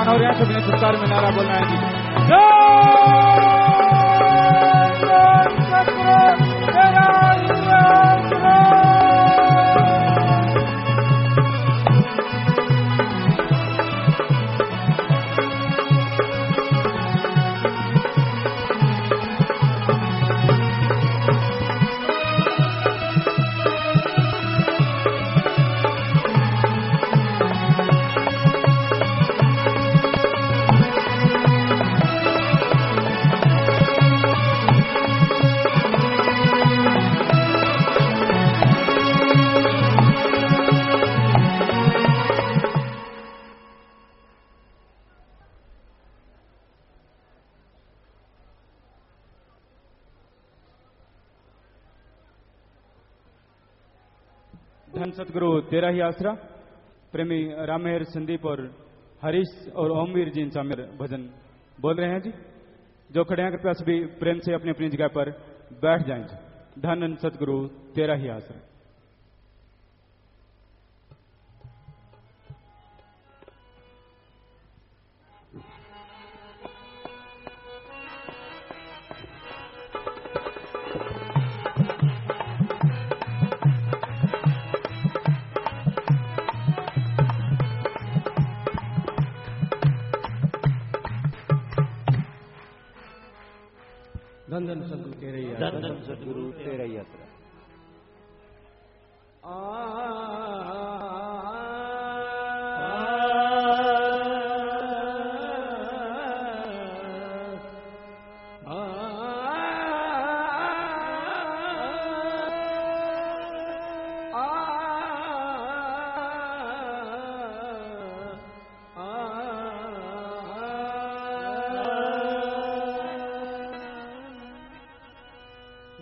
हो रहे हैं, सभी ने छुटकार में नारा बोलना है जी। धन सतगुरु तेरा ही आसरा प्रेमी रामेर संदीप और हरीश और ओमवीर जी इनसा मेरे भजन बोल रहे हैं जी। जो खड़े हैं कृपया सभी प्रेम से अपनी अपनी जगह पर बैठ जाएं जी। धन सतगुरु तेरा ही आसरा। धन सतगुरु तेरा ही आसरा। धन सतगुरु तेरा ही आसरा।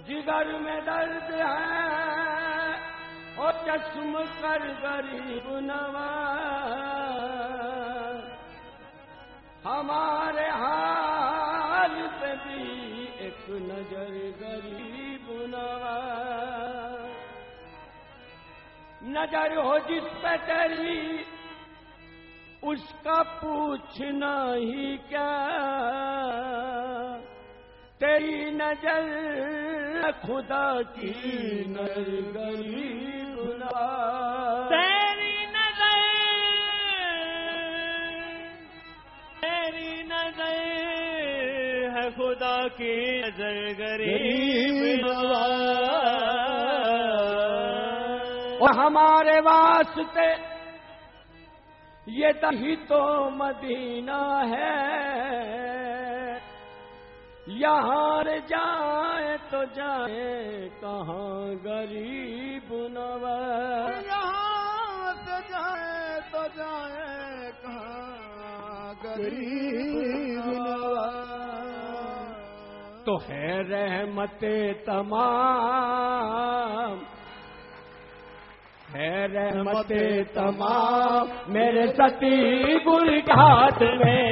जिगर में दर्द है और चश्म कर गरीब नवाज, हमारे हाल पे भी एक नजर गरीब नवाज। नजर हो जिस पे तेरी उसका पूछना ही क्या, तेरी नजर खुदा की नजर गरीब नवाज। तेरी नजर है खुदा की नजर गरीब नवाज। और हमारे वास्ते ये दही तो मदीना है, यहाँ जाए तो जाए कहाँ गरीब नवाज। यहाँ से जाए तो जाए कहाँ गरीब नवाज। तो है रहमते तमाम, है रहमते तमाम मेरे सती गुल घाट में,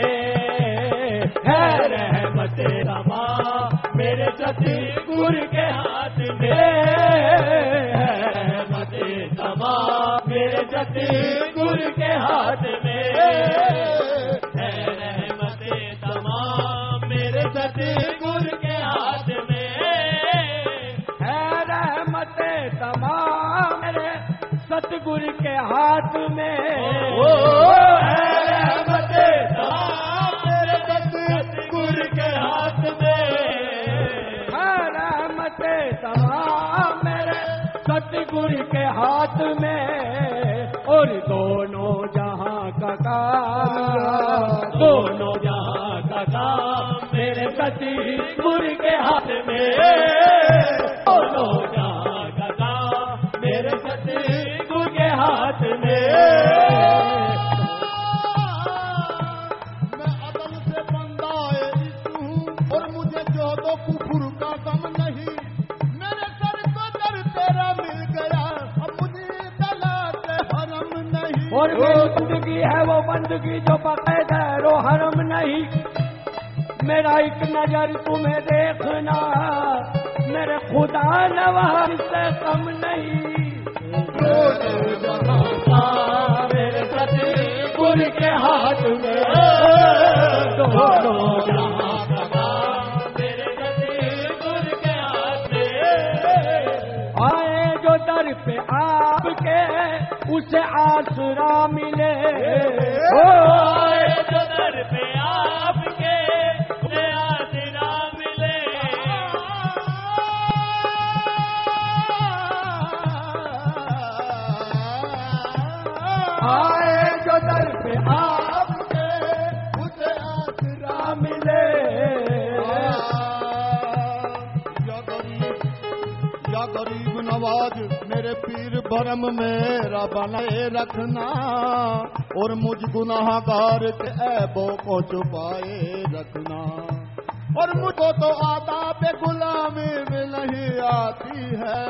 है रहमते तमाम मेरे सती गुल के हाथ में, है रहमते तमाम मेरे सती गुल के हाथ में, है रहमते तमाम मेरे सती गुल के हाथ में, है रहमते तमाम मेरे सतगुरु के हाथ में, ओ है रहमते तमाम मेरे सतगुरु के हाथ में, है रहमते तमाम मेरे सतगुरु के हाथ में। और दोनों जहां का काम, दोनों जहां का काम मेरे सतगुरु के हाथ में, दोनों जहां का काम मेरे सतगुरु के हाथ में। मैं अदल से बंदा इश्क हूँ और मुझे जो दो कुफुर का गम नहीं, मेरे सर को दर तेरा मिल गया अब मुझे दला से हरम नहीं। और मेरी बंदगी है वो बंदगी जो बक़ैद है रो हरम नहीं, मेरा एक नजर तुम्हें देखना मेरे खुदा नवाज से कम नहीं। मेरे सतगुरु के हाथ में उसे आसरा मिले। आए जो दर पे आपके उसे आसरा मिले। आए जो दर पे आपके उसे आसरा मिले। या गरीब नवाज मेरे पीर भरम मेरा बनाए रखना और मुझ गुनाहगार के ऐबों को छुपाए रखना। और मुझको तो आदाब गुलामी में नहीं आती है,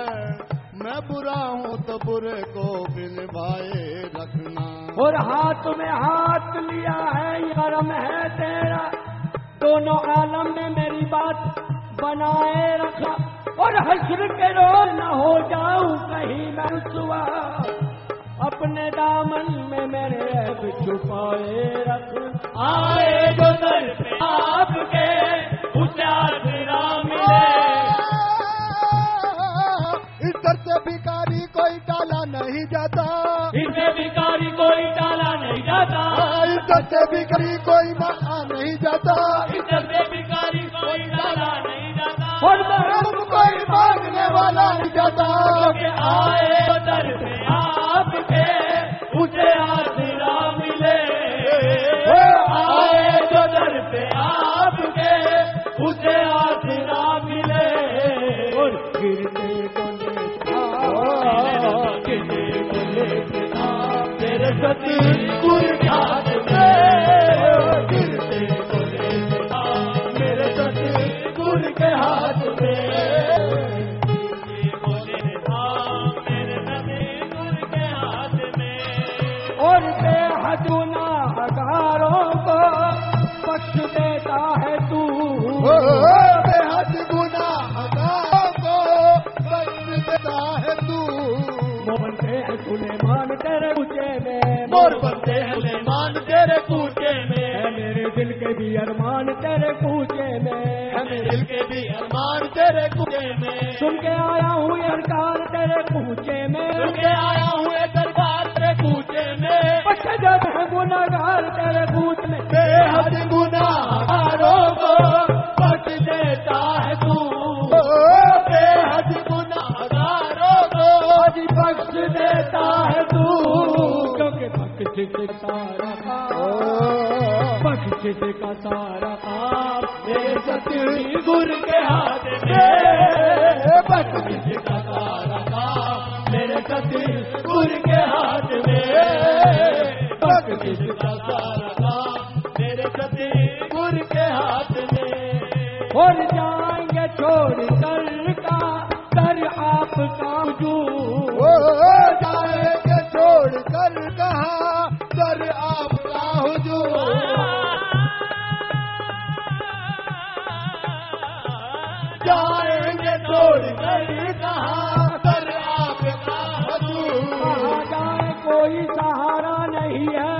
मैं बुरा हूँ तो बुरे को भी निभाए रखना। और हाथ में हाथ लिया है ये करम है तेरा, दोनों आलम में मेरी बात बनाए रखा। और हश्र के रोज न हो जाऊं कहीं मैं रुसवा, अपने दामन में मेरे ऐब छुपाए रख। आए जो दर पे आपके उसे आसरा मिले। इस दर से भिखारी कोई टाला नहीं जाता, इसे भिखारी कोई टाला नहीं जाता। इस दर से भिखारी कोई मना नहीं जाता, इधर से भिखारी कोई टाला नहीं जाता। और मरम कोई मांगने वाला नहीं जाता। क्योंकि आए जो दर पे आपके उसे आसरा मिले। आए जो दर पे आपके उसे आसरा मिले। और गिरते को लेता तेरे सती गुर हाथ में, गिरते को लेता मेरे सती गुर के हाथ में। मेरे सती गुर के हाथ में। और बेहद गुनाहगारों को बख्श देता है तू। बेहद गुनाहगारों को बख्श देता है तू। बनते हैं सुलेमान तेरे कूचे में, मोर बनते हैं लेमान तेरे कूचे में। है मेरे दिल के भी अरमान तेरे कूचे में। है मेरे दिल के भी अरमान तेरे कूचे में। सुन के आया हूँ ये सरकार तेरे कूचे में। सुन के आया हूँ ये दरबार तेरे कूचे में। बख्श देता है गुनाहगार तेरे कूच में। बेहद गुनाहगारों को बख्श देता है तू। बेहद गुनाहगारों को बख्श देता है तू। क्योंकि बख्श सारा काम, बख्श का सारा काम मेरे सती गुर के हाथ में। बख्श का सारा काम मेरे सती गुर के हाथ में। बख्श का सारा काम मेरे सती गुर के हाथ में। और जाएंगे छोड़ कर का कर आपका वजूद। जाएंगे छोड़ कर कहा कर आपका हुजूर। जाएंगे छोड़ कर कहा कर आपका हुजूर। कहाँ जाए कोई सहारा नहीं है,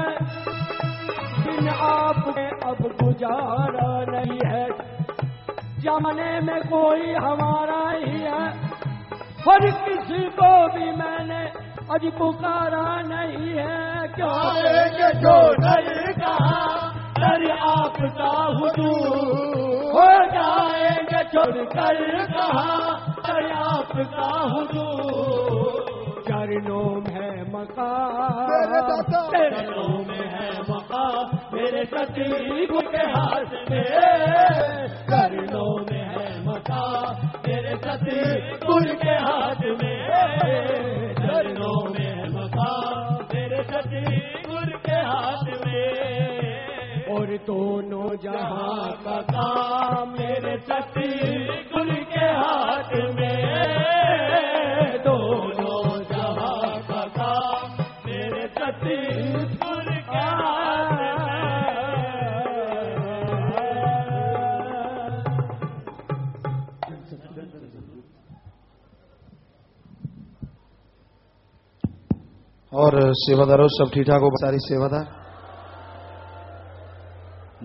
बिन आपके अब गुजारा नहीं है। जमाने में कोई हमारा ही है, और किसी को भी मैंने अज पुकारा नहीं है। जाएंगे छोड़ कर कहा कर आपका हुजूर। हो जाएंगे छोड़ कर कहा कर आपका हुजूर। चरणों में मकान, मेरे दादा। चरणों में है मकाम मेरे सती गुर के हाथ में। चरणों में है मकाम मेरे सती गुर के हाथ में। चरणों में है मकाम मेरे सती गुर के हाथ में। और दोनों जहां का काम मेरे सती गुर के हाथ में। दोनों जहां का काम मेरे सती गुर के हाथ में। और सेवादारों सब ठीक ठाक हो? सारी सेवादार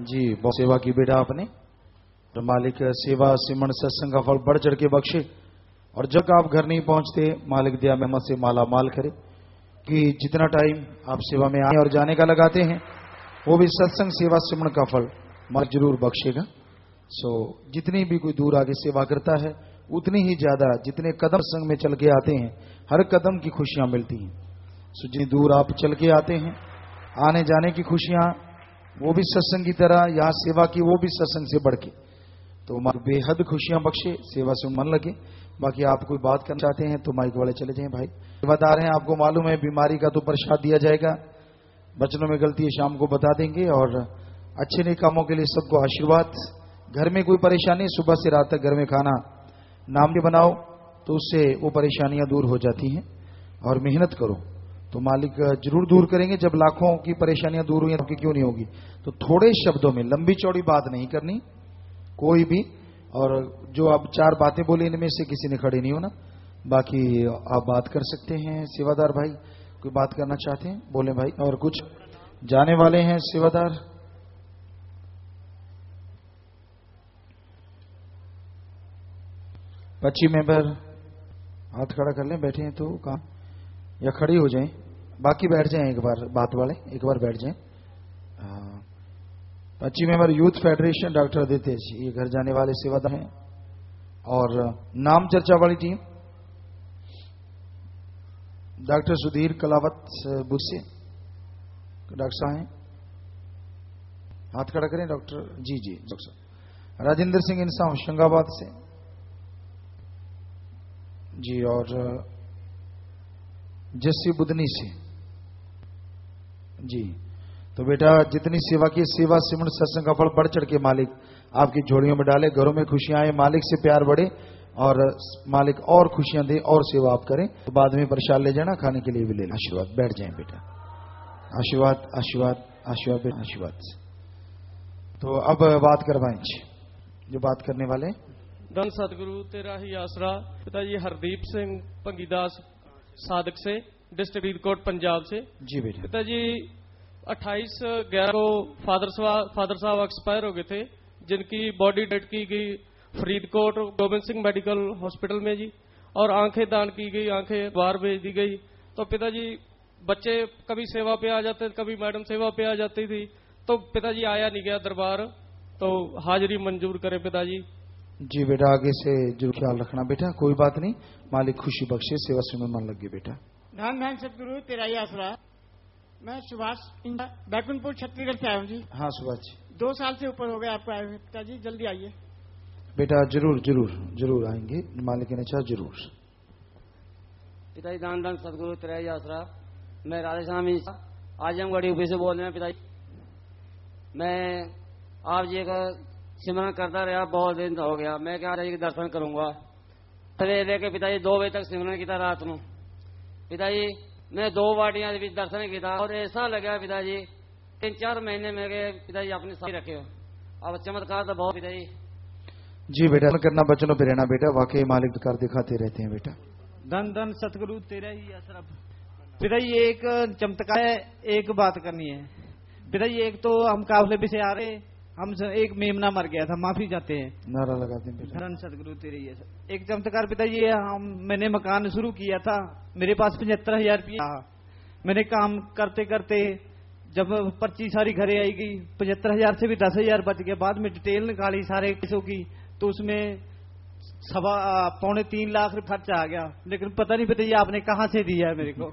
जी, बहुत सेवा की बेटा आपने। और मालिक सेवा सिमरण सत्संग का फल बढ़ चढ़ के बख्शे, और जब आप घर नहीं पहुंचते मालिक दिया मेहमत से माला माल करे, कि जितना टाइम आप सेवा में आने और जाने का लगाते हैं वो भी सत्संग सेवा सिमरन का फल मालिक जरूर बख्शेगा। सो जितनी भी कोई दूर आगे सेवा करता है उतनी ही ज्यादा जितने कदम संग में चल के आते हैं हर कदम की खुशियां मिलती हैं। सो जितनी दूर आप चल के आते हैं आने जाने की खुशियां वो भी सत्संग की तरह, यहाँ सेवा की वो भी सत्संग से बढ़ के, तो मालिक बेहद खुशियां बख्शे, सेवा से मन लगे। बाकी आप कोई बात करना चाहते हैं तो माइक वाले चले जाएं भाई। बता रहे हैं आपको मालूम है बीमारी का तो प्रसाद दिया जाएगा, बचनों में गलती है शाम को बता देंगे, और अच्छे नए कामों के लिए सबको आशीर्वाद। घर में कोई परेशानी सुबह से रात तक घर में खाना नाम के बनाओ तो उससे वो परेशानियां दूर हो जाती हैं, और मेहनत करो तो मालिक जरूर दूर करेंगे। जब लाखों की परेशानियां दूर हुई तो क्यों नहीं होगी। तो थोड़े शब्दों में लंबी चौड़ी बात नहीं करनी कोई भी, और जो आप 4 बातें बोली इनमें से किसी ने खड़े नहीं होना। बाकी आप बात कर सकते हैं। सेवादार भाई कोई बात करना चाहते हैं बोले भाई, और कुछ जाने वाले हैं सेवादार। पच्ची मेंबर हाथ खड़ा कर लें, बैठे हैं तो कहाँ, या खड़ी हो जाएं, बाकी बैठ जाएं एक बार, बात वाले एक बार बैठ जाएं। 25 member youth federation doctor Aditya ji, ये घर जाने वाले सेवादार हैं। और नाम चर्चा वाली team doctor Sudhir Kalawat बुस्से, doctor साहब हैं, हाथ खड़ा करें डॉक्टर जी डॉक्टर राजेंद्र सिंह इंसान होशंगाबाद से जी, और जस्सी बुधनी से जी। तो बेटा जितनी सेवा की सेवा सिमरन सत्संग का फल बढ़ चढ़ के मालिक आपकी झोलियों में डाले, घरों में खुशियां आए, मालिक से प्यार बढ़े और मालिक और खुशियां दे और सेवा आप करें। तो बाद में प्रसाद ले जाना, खाने के लिए भी ले लेना। आशीर्वाद, बैठ जाएं बेटा, आशीर्वाद आशीर्वाद आशीर्वाद बेटा आशीर्वाद। तो अब बात करवाएं जो बात करने वाले। धन सतगुरु तेरा ही आसरा। पिताजी हरदीप सिंह भंगीदास साधक से, डिस्ट्रिक्ट फरीदकोट पंजाब से। जी बेटा। पिताजी 28/11 को फादर साहब एक्सपायर हो गए थे, जिनकी बॉडी डेट की गई फरीदकोट गोविंद सिंह मेडिकल हॉस्पिटल में जी, और आंखें दान की गई, आंखें बाहर भेज दी गई। तो पिताजी बच्चे कभी सेवा पे आ जाते, कभी मैडम सेवा पे आ जाती थी, तो पिताजी आया नहीं गया दरबार, तो हाजिरी मंजूर करें पिताजी। जी बेटा, आगे से जरूर ख्याल रखना बेटा, कोई बात नहीं, मालिक खुशी बख्शे, सेवा से मन लग गई बेटा। धन धन सतगुरु तेरा ही आसरा। मैं सुभाष बैकुंठपुर छत्तीसगढ़ से आया हूँ जी। हाँ सुभाष जी, 2 साल से ऊपर हो गया आपको आए हुए। पिताजी जल्दी आइए बेटा, जरूर जरूर जरूर आएंगे, मालिक ने चाह जरूर। पिताजी दान दान सतगुरु तेरा ही आसरा। मैं राधेश्याम आजमगढ़ यूपी से बोल रहे हैं पिताजी। मैं आप जी का सिमरन करता रहा, बहुत दिन हो गया। मैं क्या जी दर्शन करूंगा सवेरे के पिताजी 2 बजे तक सिमरन किया रात में पिताजी। मैं 2 वाटियां दर्शन किया और ऐसा लगा पिताजी 3-4 महीने में पिताजी अपने साथ रखे हो। अब चमत्कार तो बहुत पिताजी। जी बेटा, करना बचनों पे रहना बेटा, वाकई मालिक कर दिखाते रहते हैं बेटा। धन धन सतगुरु तेरा ही असर। पिताजी एक चमत्कार है, एक बात करनी है पिताजी। एक तो हम काफले पे से आ रहे, हम एक मेमना मर गया था, माफी चाहते हैं, नारा लगाते हैं बेटा। धन सतगुरु तेरे ही असर। एक चमत्कार पिताजी, मैंने मकान शुरू किया था, मेरे पास 75,000 रुपया। मैंने काम करते करते जब पर्ची सारी घरे आई गई, 75,000 से भी 10,000 बच गया। बाद में डिटेल निकाली सारे पैसों की, तो उसमें 2.25-3 लाख रुपये खर्चा आ गया। लेकिन पता नहीं पिताजी आपने कहाँ से दिया है मेरे को।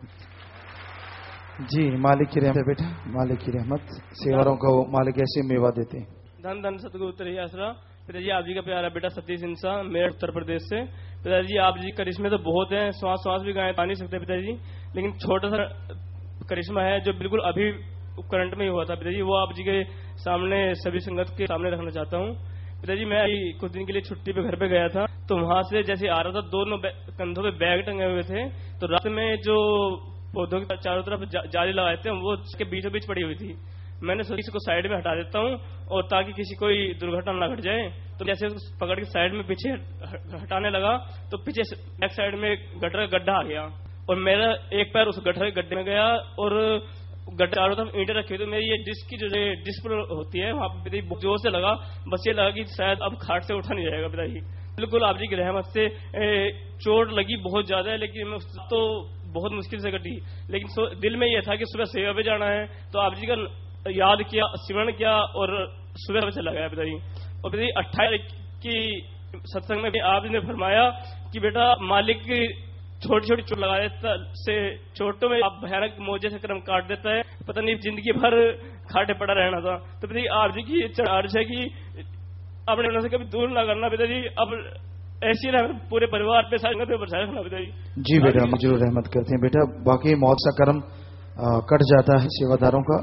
जी मालिक की रहमत बेटा, मालिक की रहमत, सेवारों को मालिक ऐसे मेवा देते हैं। धन धन सतगुरु तेरे आसरा। पिताजी आप जी का प्यारा बेटा सतीश इंसान, मेरठ उत्तर प्रदेश से। पिताजी आप जी करिश्मे तो बहुत हैं, श्वास भी गाय पा नहीं सकते पिताजी, लेकिन छोटा सा करिश्मा है जो बिल्कुल अभी करंट में ही हुआ था पिताजी, वो आप जी के सामने सभी संगत के सामने रखना चाहता हूँ। पिताजी मैं कुछ दिन के लिए छुट्टी पे घर पे गया था, तो वहां से जैसे आ रहा था, दोनों कंधों पे बैग टंगे हुए थे, तो रास्ते में जो पौधों के चारों तरफ जाली लगाए थे वो उसके बीचों बीच पड़ी हुई थी। मैंने सोचा इसको साइड में हटा देता हूँ, और ताकि किसी कोई दुर्घटना न घट जाए। तो जैसे उसको पकड़ के साइड में पीछे हटाने लगा, तो पीछे बैक साइड में गटर का गड्ढा आ गया, और मेरा एक पैर उस गटर के गड्ढे में गया, और गड्ढे चारों तरफ ईंटें रखी, तो मेरी ये डिस्क की जो डिस्क होती है वहां पर जोर से लगा, बस ये लगा कि शायद अब खाट से उठा नहीं जाएगा पिताजी। बिल्कुल आप जी की रहमत से चोट लगी बहुत ज्यादा है, लेकिन मैं तो बहुत मुश्किल से कटी, लेकिन दिल में यह था कि सुबह सेवा पे जाना है, तो आप जी का याद किया, स्मरण किया और सुबह चला गया पिताजी। और पिताजी 28 की सत्संग में आपने फरमाया कि बेटा मालिक छोटी छोटी चोट लगा देता से चोटों में आप भयानक मौजे से कर्म काट देता है, पता नहीं जिंदगी भर खाटे पड़ा रहना था। तो पिताजी आप जी की अर्ज है कि अपने से कभी दूर ना करना पिताजी, अब ऐसी रहमत पूरे परिवार पे संगत पे बरसाए रखना पिताजी। जी बेटा, हम जरूर रहमत करते हैं बेटा, बाकी मौत सा कर्म कट जाता है सेवादारों का,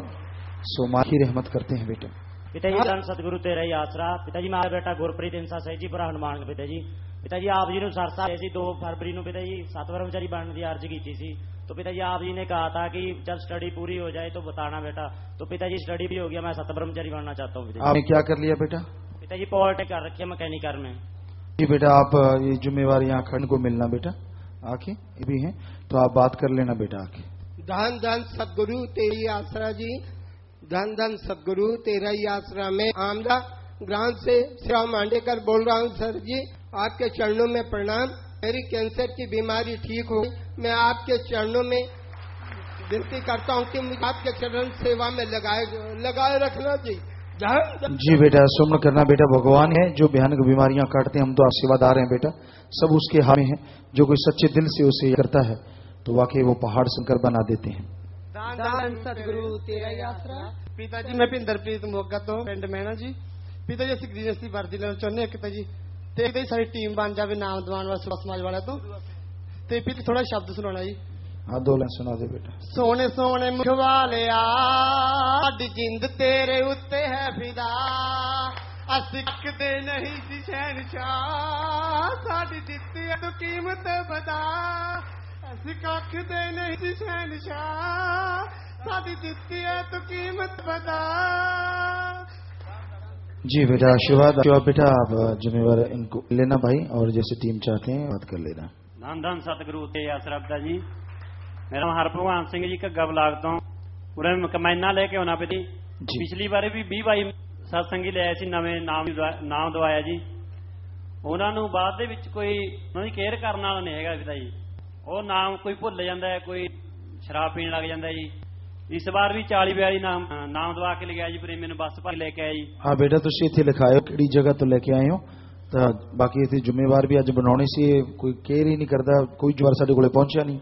सो माँ की रहमत करते हैं बेटा। पिताजी धन सतगुरु तेरा ही आसरा। पिताजी मेरा बेटा गुरप्रीत इंसा सही जी पूरा हनुमान पिताजी। पिताजी आप जी ने सरसा ऐसी 2 फरवरी को पिताजी 7 ब्रह्मचारी बनने की अर्ज की थी। तो पिताजी आप जी ने कहा था कि जब स्टडी पूरी हो जाए तो बताना बेटा। तो पिताजी स्टडी भी हो गया, मैं 7 ब्रह्मचारी बनना चाहता हूँ। आपने क्या कर लिया बेटा? पिताजी पॉलिटेक्निक कर रखी है मैकेनिकल में। जी बेटा, आप ये जिम्मेवार यहाँ खंड को मिलना बेटा, आके ये भी है तो आप बात कर लेना बेटा आके। धन धन सदगुरु तेरी आसरा जी, धन धन सदगुरु तेरा ही आसरा। मैं आमदा ग्राम से श्याम मांडेकर बोल रहा हूँ सर जी, आपके चरणों में प्रणाम। मेरी कैंसर की बीमारी ठीक हो, मैं आपके चरणों में विनती करता हूँ कि मुझे आपके चरण सेवा में लगाए रखना जी। जी बेटा, सुमन करना बेटा, भगवान है जो भयानक बीमारियां काटते हैं, हम तो सेवादार हैं बेटा, सब उसके हाथ में है। जो कोई सच्चे दिल से उसे करता है तो वाकई वो पहाड़ शंकर बना देते हैं। धन सतगुरु तेरा ही आसरा। पिताजी मैं पिंदरप्रीत मोगा तो पिंड मैना जी। पिताजी असं गृहस्थी वर्दी लेना चाहते पिताजी, तो पिताजी सारी टीम बन जाए नाम दवान वाला समाज वाला तो पिता थोड़ा शब्द सुनाना जी। हाँ 2 लाइन सुना दे बेटा। सोने सोने मुखवालिया साडी जिंद तेरे उत्ते है फिदा, असीं कदे नहीं सी शहनशाह, साडी दित्ती है तो कीमत बता। असीं कदे नहीं सी शहनशाह, साडी दित्ती है तो कीमत बता। जी बेटा, आशीर्वाद बेटा, आप जिम्मेवार इनको लेना भाई, और जैसे टीम चाहते हैं बात कर लेना। धन धन सतगुरु ते आसरा जी। मेरा नाम हरभगवान सिंह जी घग्गा ब्लाक तो पूरे कमैना लेके आना पे जी। पिछली बार भी 20-22 सत्संगी ले आए सी, नवे नाम दवाया जी। उन्होंने बाद दे विच कोई उन्होंने केयर करने वाला नहीं है पिता जी, वो नाम कोई भुल जाता है, कोई शराब पीने लग जाता है जी। इस बार भी 40-42 नाम दवा के ले गया जी, फिर मैंने बस भर लेके आया जी। हाँ बेटा, तुम इतने लिखाए हो कि जगह तो लेके आए हो, तो बाकी इतने जिम्मेवार भी अज बनाने से कोई केयर ही नहीं करता, कोई जुआर साढ़े को पहुंचा नहीं।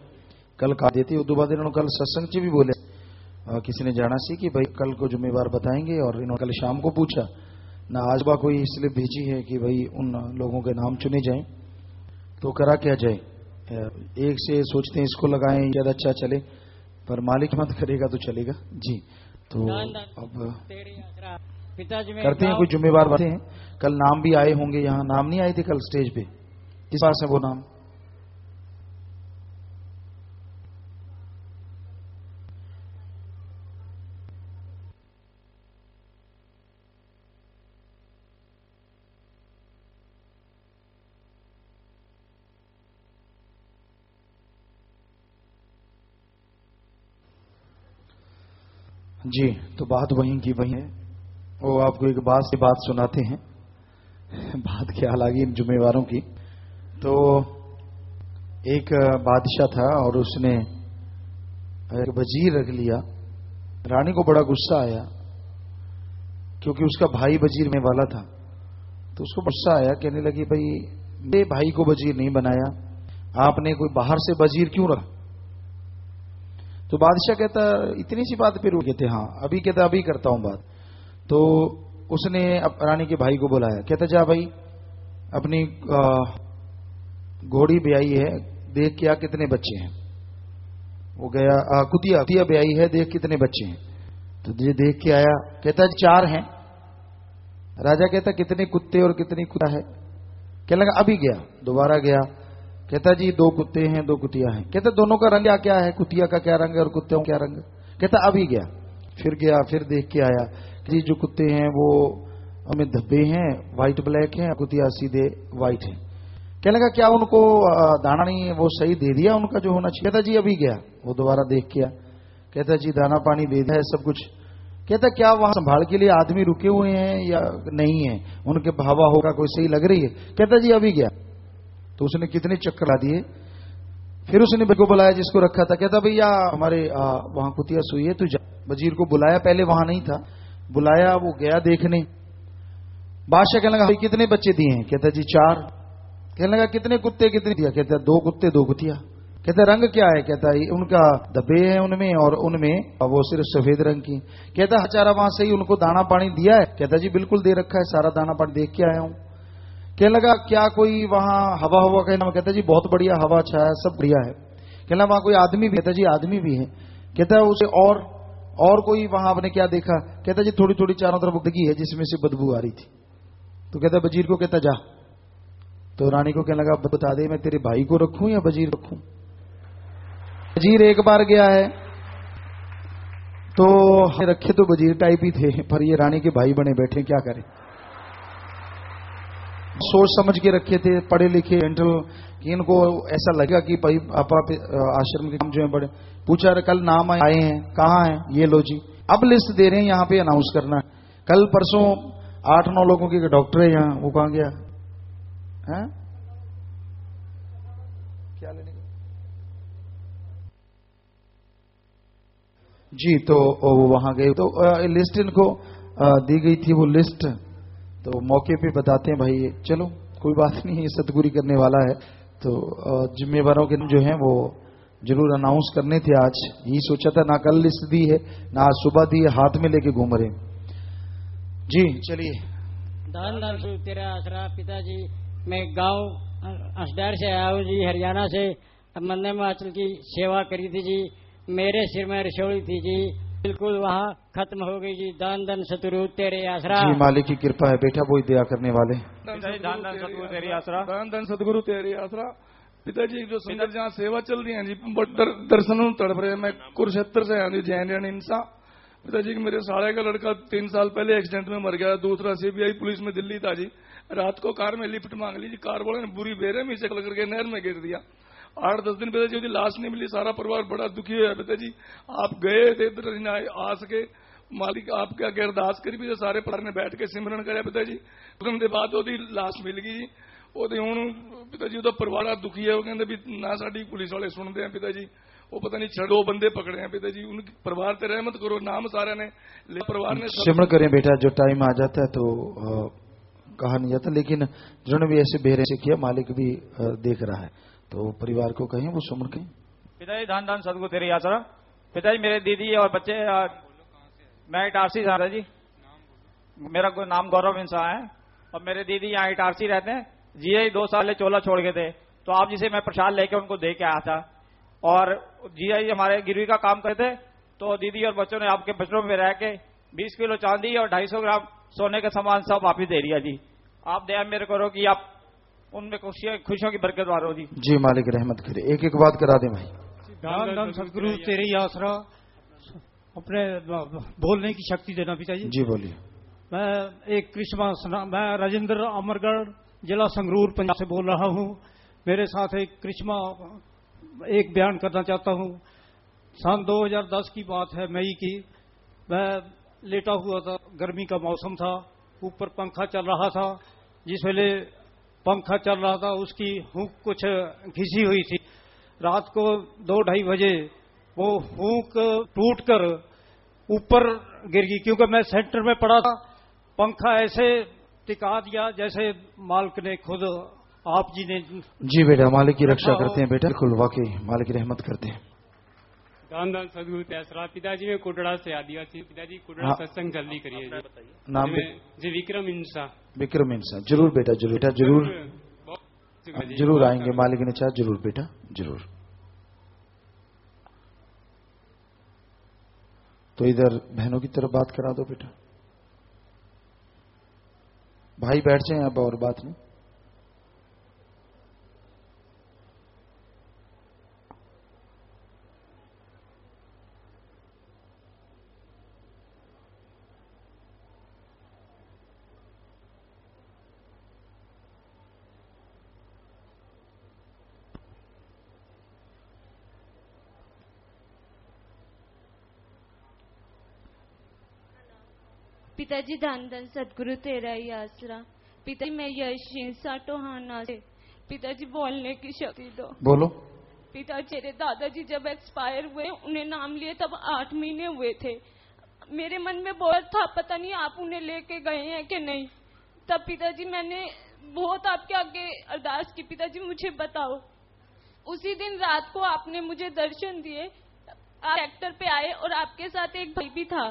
कल कहा देती, उस बाद इन्होंने कल सत्संग च भी बोले, किसी ने जाना सी कि भाई कल को जिम्मेवार बताएंगे, और इन्होंने कल शाम को पूछा ना, आज बा कोई इसलिए भेजी है कि भाई उन लोगों के नाम चुने जाएं, तो करा क्या जाए। एक से सोचते हैं इसको लगाएं ज्यादा अच्छा चले, पर मालिक मत करेगा तो चलेगा जी। तो अब करते हैं, कोई जिम्मेवार बातें हैं। कल नाम भी आए होंगे, यहाँ नाम नहीं आए थे कल स्टेज पे, किस पास है वो नाम? जी, तो बात वहीं की वहीं है। वो आपको एक बात से बात सुनाते हैं, बात ख्याल आ गई इन जिम्मेवारों की। तो एक बादशाह था और उसने एक वजीर रख लिया। रानी को बड़ा गुस्सा आया क्योंकि उसका भाई वजीर में वाला था, तो उसको गुस्सा आया, कहने लगी भाई मेरे भाई को वजीर नहीं बनाया, आपने कोई बाहर से वजीर क्यों रखा? तो बादशाह कहता इतनी सी बात पे रुक गए थे, हाँ अभी, कहता अभी करता हूं बात। तो उसने रानी के भाई को बुलाया, कहता जा भाई अपनी घोड़ी ब्याई है, देख क्या कितने बच्चे हैं। वो गया, कुतिया ब्याई है, देख कितने बच्चे हैं। तो ये देख के आया, कहता 4 हैं। राजा कहता कितने कुत्ते और कितनी कुत्ता है? कहने लगा अभी गया, दोबारा गया, कहता जी 2 कुत्ते हैं 2 कुतिया हैं। कहता दोनों का रंग क्या है, कुतिया का क्या रंग है और कुत्ते का क्या रंग है? कहता अभी गया, फिर देख के आया कि जो कुत्ते हैं वो हमें धब्बे हैं, व्हाइट ब्लैक हैं, कुतिया सीधे व्हाइट है। कहने लगा क्या उनको दाना नहीं वो सही दे दिया उनका जो होना चाहिए? कहता जी अभी गया, वो दोबारा देख के आया, कहता जी दाना पानी दे दिया है सब कुछ। कहता क्या वहां संभाल के लिए आदमी रुके हुए हैं या नहीं है, उनके भावा होगा कोई सही लग रही है? कहता जी अभी गया। तो उसने कितने चक्कर ला दिए, फिर उसने को बुलाया जिसको रखा था, कहता भैया हमारे वहां कुतिया सुई है, तू जा। वजीर को बुलाया, पहले वहां नहीं था, बुलाया, वो गया देखने। बादशाह कहने लगा भाई कितने बच्चे दिए हैं? कहता जी 4। कहने लगा कितने कुत्ते कितने दिया? कहता 2 कुत्ते 2 कुतिया। कहता रंग क्या है? कहता उनका धब्बे है उनमें, और उनमें वो सिर्फ सफेद रंग की। कहता हचारा वहां से ही उनको दाना पानी दिया है? कहता जी बिल्कुल दे रखा है, सारा दाना पानी देख के आया हूं। कहने लगा क्या कोई वहां हवा हवा का नाम? कहता जी बहुत बढ़िया हवा छाया, सब बढ़िया है। कहना वहां कोई आदमी भी? कहता जी आदमी भी है। कहता है उसे और कोई वहां आपने क्या देखा? कहता जी थोड़ी थोड़ी चारों तरफ गंदगी है जिसमें से बदबू आ रही थी। तो कहता वजीर को, कहता जा। तो रानी को कहने लगा बता दे मैं तेरे भाई को रखूं या वजीर रखूं? वजीर एक बार गया है तो रखे तो वजीर टाइप ही थे, पर ये रानी के भाई बने बैठे, क्या करें। सोच समझ के रखे थे, पढ़े लिखे जेंटल, कि इनको ऐसा लगेगा कि भाई आपा आश्रम के काम जो है बड़े। पूछा कल नाम आए हैं, कहाँ हैं? ये लो जी, अब लिस्ट दे रहे हैं, यहाँ पे अनाउंस करना है। कल परसों 8-9 लोगों के डॉक्टर है यहाँ, वो कहाँ गया है? क्या लेने जी? तो वो वहां गए, तो लिस्ट इनको दी गई थी, वो लिस्ट तो मौके पे बताते हैं भाई चलो कोई बात नहीं, सतगुरी करने वाला है। तो जिम्मेवारों के जो हैं वो जरूर अनाउंस करने थे आज, यही सोचा था। ना कल लिस्ट दी है ना आज सुबह दी है, हाथ में लेके घूम रहे जी। चलिए। दान दान तेरा आसरा पिताजी, मैं गांव असडार से आया हूँ जी, हरियाणा से। मंदिर हिमाचल की सेवा करी थी जी, मेरे सिर में रसोई थी जी, बिल्कुल वहाँ खत्म हो गई जी। दान दान सतगुरु तेरे आसरा जी, मालिक की कृपा है बेटा, वो ही दया करने वाले। दान दान सतगुरु तेरी आसरा, दान दान सतगुरु तेरी आसरा। पिताजी जो संगत जहाँ सेवा चल रही है जी, दर्शनों तड़प रहे। मैं कुरुक्षेत्र से आया जी, जैन इंसा। पिताजी मेरे साले का लड़का 3 साल पहले एक्सीडेंट में मर गया, दूसरा सीबीआई पुलिस में दिल्ली था जी। रात को कार में लिफ्ट मांग ली जी, कार वाले ने बुरी बेरे में चकल करके नहर में गिर दिया। 8-10 दिन पिताजी उसकी लाश नहीं मिली, सारा परिवार बड़ा दुखी है। पिताजी आप गए थे इधर आ सके, मालिक आपके आगे अरदास करी भी, सारे परिवार ने बैठ के सिमरन करे पिताजी। उसके बाद ਉਹਦੀ लाश मिल गई जी। ਉਹਦੇ ਹੁਣ पिताजी ਉਹਦਾ परिवार दुखी है, वो कहते भी ना साड़ी पुलिस वाले सुनते हैं पिताजी, वो पता नहीं 6 बंदे पकड़े हैं पिताजी। उनके परिवार से रहमत करो, नाम सारे ने परिवार ने सिमरन करें बेटा, जो टाइम आ जाता है तो कहा नहीं जाता, लेकिन जिन्होंने भी ऐसे बेहरे से किया मालिक भी देख रहा है, तो परिवार को कहें वो सुमन कहें। पिताजी धान धान सदगुरु तेरी आसरा। पिताजी मेरे दीदी और बच्चे, मैं इटारसी था जी, मेरा नाम गौरव इंसा है, और मेरे दीदी यहाँ इटारसी रहते हैं जी। 2 साल चोला छोड़ गए थे, तो आप जिसे मैं प्रसाद लेके उनको दे के आया था। और जी हमारे गिरवी का काम करते थे, तो दीदी और बच्चों ने आपके बच्चों में रह के 20 किलो चांदी और 250 ग्राम सोने का सामान सब वापिस दे दिया जी। आप दया मेरे करो कि आप उनमें खुशियों की बरकत वारो जी। जी मालिक रहमत करे, एक एक बात करा दे भाई। दान दान सदगुरु तेरे ही आसरा, अपने बोलने की शक्ति देना पिताजी। जी बोलिए। मैं एक क्रिसमस, मैं राजेंद्र अमरगढ़, जिला संगरूर, पंजाब से बोल रहा हूँ। मेरे साथ एक क्रिश्मा एक बयान करना चाहता हूँ। सन 2010 की बात है, मई की। मैं लेटा हुआ था, गर्मी का मौसम था, ऊपर पंखा चल रहा था। जिस वेले पंखा चल रहा था उसकी हुक कुछ घिसी हुई थी। रात को 2-2:30 बजे वो हुक टूटकर ऊपर गिर गई, क्योंकि मैं सेंटर में पड़ा था। पंखा ऐसे टिका दिया जैसे मालिक ने खुद, आप जी ने। जी बेटा, मालिक की रक्षा करते हैं बेटा, बिल्कुल वाकई मालिक की रहमत करते हैं। दान दान सदगुरु तेसरा। पिताजी में कुटड़ा से आदिवासी, पिताजी कुटड़ा सत्संग जल्दी करिए जी। नाम जी विक्रम इंसा। विक्रम इंसा, जरूर बेटा, जरूर बेटा, जरूर जरूर आएंगे, मालिक ने चाहा जरूर बेटा, जरूर। तो इधर बहनों की तरफ बात करा दो बेटा, भाई बैठ जाए अब, और बात नहीं। पिताजी धन धन सदगुरु तेरा ही आसरा। पिताजी मैं यश टोहाना से। पिताजी बोलने की शक्ति दो। बोलो। पिताजी मेरे दादाजी जब एक्सपायर हुए उन्हें नाम लिए तब 8 महीने हुए थे। मेरे मन में बहुत था, पता नहीं आप उन्हें लेके गए हैं कि नहीं। तब पिताजी मैंने बहुत आपके आगे अरदास की, पिताजी मुझे बताओ। उसी दिन रात को आपने मुझे दर्शन दिए, आप ट्रैक्टर पे आए और आपके साथ एक भाई भी था।